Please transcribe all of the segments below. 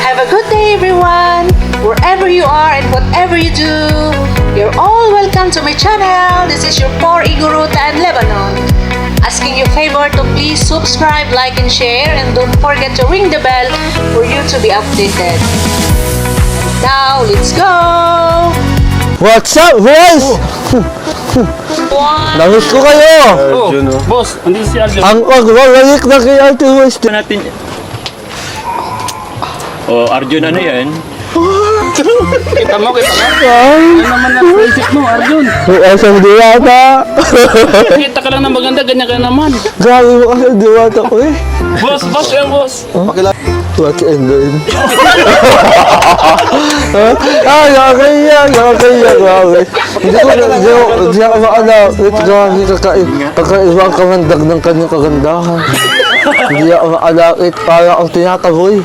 Have a good day, everyone! Wherever you are and whatever you do, you're all welcome to my channel. This is your poor Igorota and Lebanon. Asking you favor to please subscribe, like, and share, and don't forget to ring the bell for you to be updated. Now, let's go! What's up, boys? Namiss ko kayo! Arjun, oh. Boss, andito si Arjun. Ang pagwawalik na kay Ate West. Ito natin. Oh, Arjun, ano yan? Kita mo. Ano naman ang friendship mo, Arjun? May asang diwata. Kita ka lang na maganda, ganyan ka naman. Grabe mo kasi diwata ko eh. Boss, yan, boss. What's in line? Nakakaya, grabe. Hindi ako makalap. Grabe, pagkaibang kamandag ng kanyang kagandahan. Hindi ako makalapit para akong tinataboy.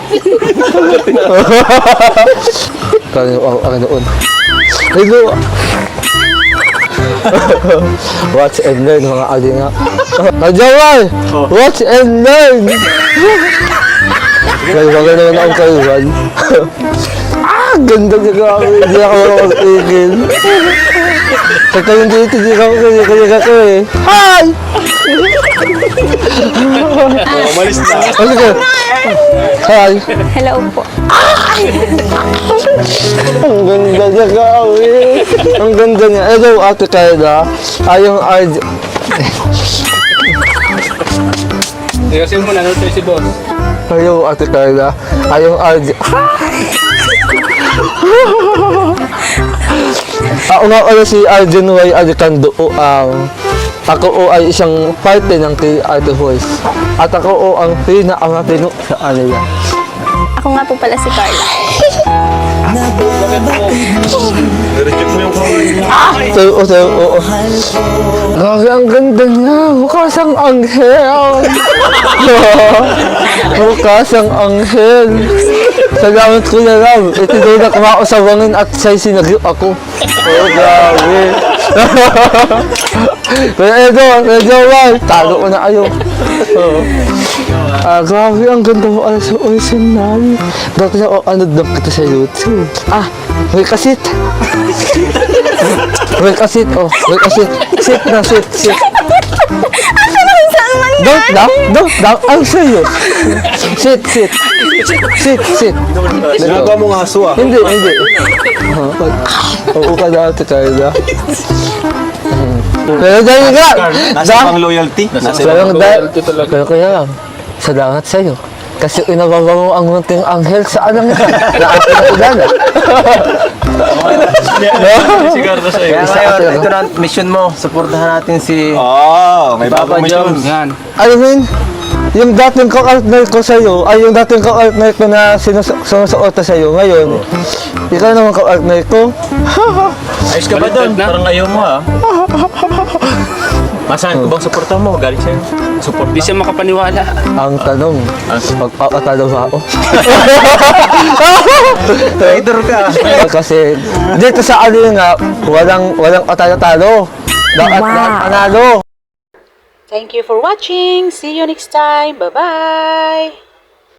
Kanyang noon. Hello. Watch and learn, mga alinga. Najawal! Watch and learn! Kaya naman akong kaiwan. Ganda niya grabe. Hindi ako makapagtigil. Sa tayong dito, hindi ako kaya ko eh. Hi! Umalis na. Ano ka? Hi! Hello po. Ang ganda niya grabe. Ang ganda niya. Hello, Ate Kayla. Ayong RJ. Kasi mo, nanonood si boss. Hello, Ate Kayla. Ayong RJ. Ako nga pala si Arjun Y. Alicando o ako o ay isang parte ng kay Ate Voice. At ako o ang pinakamatino sa kanila. Ako nga po pala si Carla. Reject mo yung Oo. Grabe, ang ganda niya. Mukha siyang anghel. Mukha siyang anghel. Salamat ko na lang. Ito daw na kumakusawangin at siya'y sinagip ako. Oh, grabe. Kaya ito, medyo mal. Talo ko na kayo. Grabe, ang ganda mo ala sa original. Bakit na ano daw kita sa YouTube? May kasit. May kasit, oh. May kasit. Sit na, sit. Don't down. Ang sa'yo. Sit. Ginagawa mong aso ah. Hindi. Oo ka dati kayo na. Pero dahil nga. Nasa pang loyalty. Pero kaya lang. Salamat sa'yo. Kasi inababa mo ang munting anghel sa alam niya. Na akin na kilala. Sigar na sa'yo. Kaya ngayon, ito na mission mo. Supportahan natin si May Papa bagong mission. Jones. Yan. I mean, yung dating ka-partner ko sa'yo, ay yung dating ka-partner ko na sinusuota sa'yo ngayon, ikaw naman ka-partner ko. Ayos ka ba doon? Parang ayaw mo ah. Masaan ko bang suportahan mo? Galing sa'yo. Support. Di siya makapaniwala. Ang tanong, magpapatalo ba ako? Traitor ka. Kasi dito sa nga, walang patalo-talo. Lahat panalo. Thank you for watching. See you next time. Bye-bye!